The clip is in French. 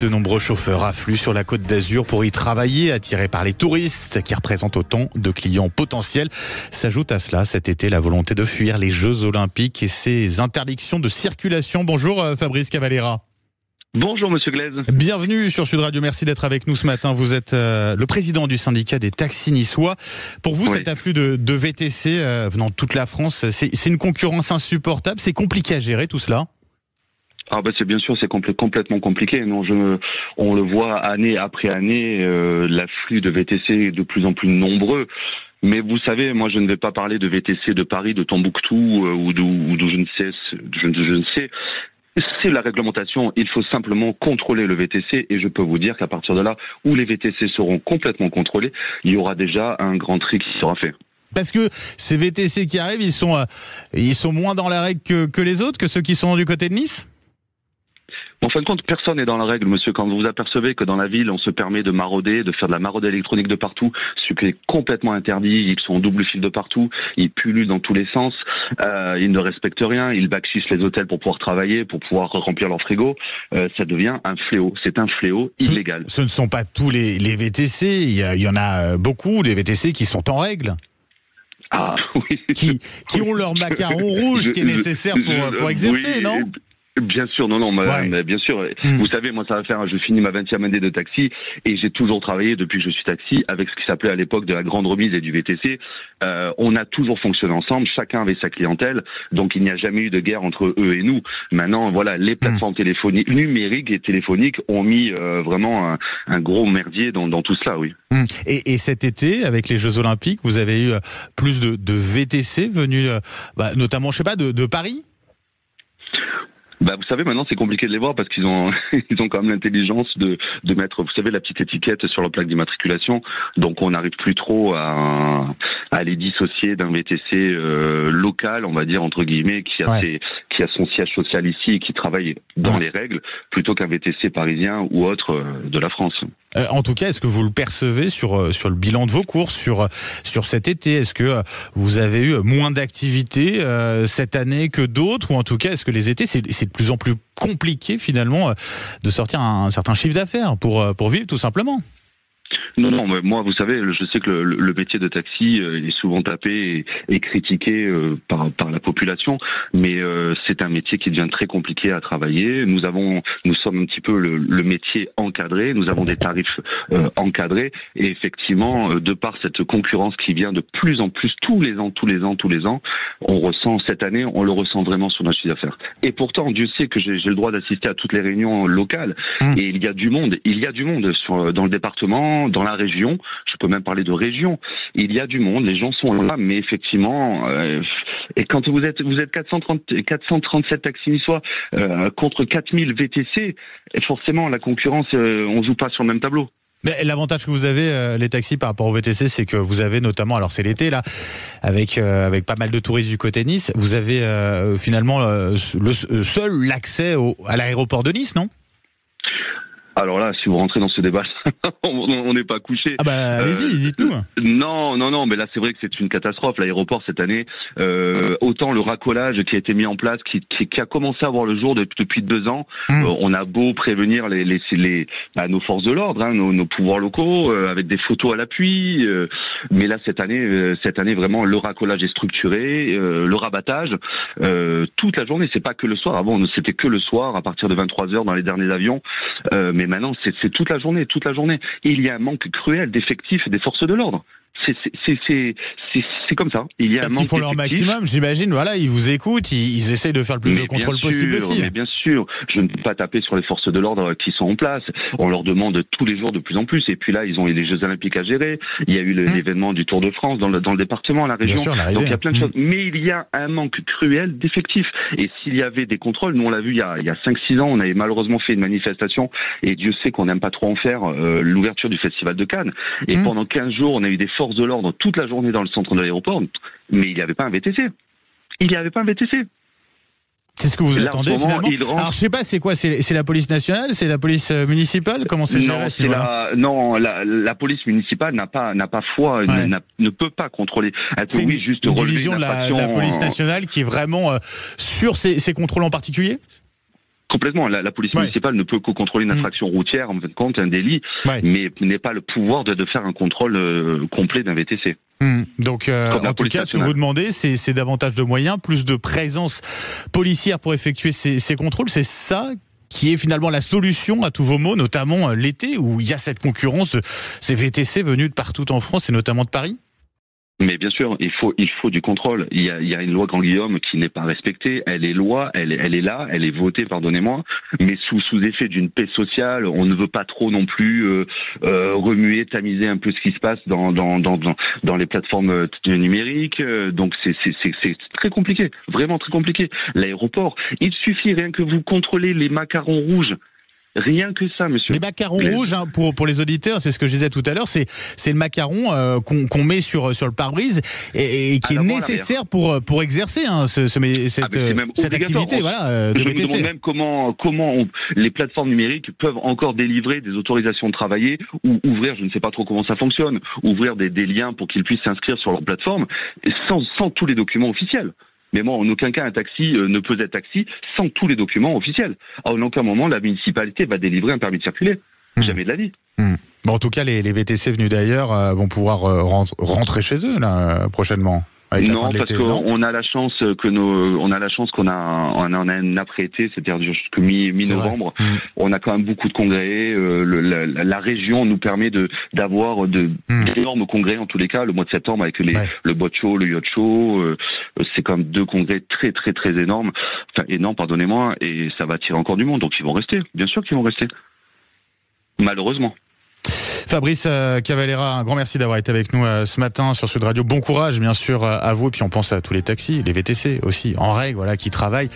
De nombreux chauffeurs affluent sur la Côte d'Azur pour y travailler, attirés par les touristes qui représentent autant de clients potentiels. S'ajoute à cela cet été la volonté de fuir les Jeux Olympiques et ces interdictions de circulation. Bonjour Fabrice Cavalera. Bonjour Monsieur Glaise. Bienvenue sur Sud Radio, merci d'être avec nous ce matin. Vous êtes le président du syndicat des taxis niçois. Pour vous, cet afflux de VTC venant de toute la France, c'est une concurrence insupportable, c'est compliqué à gérer tout cela? Ah c'est bien sûr, c'est complètement compliqué. Non, on le voit année après année, l'afflux de VTC est de plus en plus nombreux. Mais vous savez, moi je ne vais pas parler de VTC de Paris, de Tombouctou ou d'où je ne sais. C'est la réglementation, il faut simplement contrôler le VTC et je peux vous dire qu'à partir de là où les VTC seront complètement contrôlés, il y aura déjà un grand tri qui sera fait. Parce que ces VTC qui arrivent, ils sont moins dans la règle que les autres, que ceux qui sont du côté de Nice ? En fin de compte, personne n'est dans la règle, monsieur. Quand vous vous apercevez que dans la ville, on se permet de marauder, de faire de la maraude électronique de partout, ce qui est complètement interdit, ils sont en double fil de partout, ils pullulent dans tous les sens, ils ne respectent rien, ils backchichent les hôtels pour pouvoir travailler, pour pouvoir remplir leur frigo, ça devient un fléau. C'est un fléau illégal. Ce ne sont pas tous les VTC, il y en a beaucoup, des VTC qui sont en règle. Ah oui. Qui ont leur macaron rouge qui est nécessaire pour exercer, non ? Bien sûr, non, mais bien sûr. Vous savez, moi, je finis ma 20e année de taxi et j'ai toujours travaillé depuis que je suis taxi avec ce qui s'appelait à l'époque de la grande remise et du VTC. On a toujours fonctionné ensemble, chacun avait sa clientèle, donc il n'y a jamais eu de guerre entre eux et nous. Maintenant, voilà, les plateformes téléphoniques, numériques et téléphoniques ont mis vraiment un gros merdier dans tout cela, oui. Et cet été, avec les Jeux Olympiques, vous avez eu plus de VTC venus, notamment, je sais pas, de Paris ? Vous savez, maintenant c'est compliqué de les voir parce qu'ils ont quand même l'intelligence de mettre, vous savez, la petite étiquette sur la plaque d'immatriculation. Donc on n'arrive plus trop à les dissocier d'un VTC local, on va dire entre guillemets, qui a son siège social ici et qui travaille dans les règles, plutôt qu'un VTC parisien ou autre de la France. En tout cas, est-ce que vous le percevez sur le bilan de vos courses, sur cet été? Est-ce que vous avez eu moins d'activités cette année que d'autres? Ou en tout cas, est-ce que les étés, c'est de plus en plus compliqué finalement de sortir un certain chiffre d'affaires pour vivre tout simplement? Non, mais moi, vous savez, je sais que le métier de taxi est souvent tapé et critiqué par la population, mais c'est un métier qui devient très compliqué à travailler. Nous sommes un petit peu le métier encadré, nous avons des tarifs encadrés, et effectivement, de par cette concurrence qui vient de plus en plus tous les ans, on ressent cette année, on le ressent vraiment sur notre chiffre d'affaires. Et pourtant, Dieu sait que j'ai le droit d'assister à toutes les réunions locales, et il y a du monde dans le département, dans la région, je peux même parler de région, il y a du monde, les gens sont là, mais effectivement, et quand vous êtes 437 taxis niçois contre 4000 VTC, forcément la concurrence, on joue pas sur le même tableau. Mais l'avantage que vous avez, les taxis, par rapport au VTC, c'est que vous avez notamment, alors c'est l'été là, avec pas mal de touristes du côté Nice, vous avez finalement seul l'accès à l'aéroport de Nice, non ? Alors là, si vous rentrez dans ce débat, on n'est pas couché. Allez-y, dites-nous. Non, mais là c'est vrai que c'est une catastrophe. L'aéroport cette année, autant le racolage qui a été mis en place, qui a commencé à voir le jour depuis 2 ans. On a beau prévenir nos forces de l'ordre, nos pouvoirs locaux, avec des photos à l'appui. Mais là cette année vraiment le racolage est structuré, le rabattage toute la journée. C'est pas que le soir. Avant c'était que le soir à partir de 23h dans les derniers avions. Mais maintenant, c'est toute la journée. Et il y a un manque cruel d'effectifs des forces de l'ordre. C'est comme ça. Il y a Parce qu'ils font leur maximum, j'imagine. Voilà, ils vous écoutent, ils essayent de faire le plus de contrôle possible aussi. Mais bien sûr, je ne peux pas taper sur les forces de l'ordre qui sont en place. On leur demande tous les jours de plus en plus. Et puis là, ils ont eu les Jeux Olympiques à gérer. Il y a eu l'événement du Tour de France dans le département, la région. Bien sûr, donc il y a plein de choses. Mais il y a un manque cruel d'effectifs. Et s'il y avait des contrôles, nous on l'a vu il y a 5-6 ans, on avait malheureusement fait une manifestation. Et Dieu sait qu'on n'aime pas trop en faire, l'ouverture du Festival de Cannes. Et pendant 15 jours, on a eu des forces de l'ordre toute la journée dans le centre de l'aéroport, mais il n'y avait pas un VTC. C'est ce que vous attendez finalement. Alors je sais pas, c'est quoi? C'est la police nationale? C'est la police municipale? Comment c'est géré à ce niveau-là? La police municipale n'a pas foi, ne peut pas contrôler. Elle peut juste une relever division de la police nationale qui est vraiment sur ces contrôles en particulier? Complètement. La police municipale ne peut que contrôler une infraction routière, en fin de compte, un délit, mais n'est pas le pouvoir de faire un contrôle complet d'un VTC. Donc, en tout cas, ce que vous demandez, c'est davantage de moyens, plus de présence policière pour effectuer ces contrôles. C'est ça qui est finalement la solution à tous vos maux, notamment l'été, où il y a cette concurrence de ces VTC venus de partout en France, et notamment de Paris? Mais bien sûr, il faut du contrôle. Il y a une loi Grand Guillaume qui n'est pas respectée. Elle est loi, elle est là, elle est votée, pardonnez-moi. Mais sous effet d'une paix sociale, on ne veut pas trop non plus remuer, tamiser un peu ce qui se passe dans les plateformes numériques. Donc c'est très compliqué, vraiment très compliqué. L'aéroport, il suffit rien que vous contrôlez les macarons rouges. Rien que ça, monsieur. Les macarons rouges, hein, pour les auditeurs, c'est ce que je disais tout à l'heure, c'est le macaron qu'on met sur le pare-brise et qui est nécessaire pour exercer cette activité, voilà, de VTC. Je me demande même comment les plateformes numériques peuvent encore délivrer des autorisations de travailler ou ouvrir, je ne sais pas trop comment ça fonctionne, ouvrir des liens pour qu'ils puissent s'inscrire sur leur plateforme sans tous les documents officiels. Mais moi, en aucun cas, un taxi ne peut être taxi sans tous les documents officiels. En aucun moment, la municipalité va délivrer un permis de circuler. Jamais de la vie. Bon, en tout cas, les VTC venus d'ailleurs vont pouvoir rentrer chez eux là, prochainement. Non, parce qu'on a la chance qu'on a un après-été, c'est-à-dire jusqu'à mi-novembre. On a quand même beaucoup de congrès. La région nous permet d'avoir d'énormes congrès en tous les cas. Le mois de septembre avec le Bot Show, le Yacht Show, c'est quand même 2 congrès très très très énormes. Enfin énormes, pardonnez-moi, et ça va attirer encore du monde. Donc ils vont rester. Bien sûr qu'ils vont rester. Malheureusement. Fabrice Cavalera, un grand merci d'avoir été avec nous ce matin sur Sud Radio. Bon courage, bien sûr, à vous. Et puis on pense à tous les taxis, les VTC aussi, en règle, voilà, qui travaillent.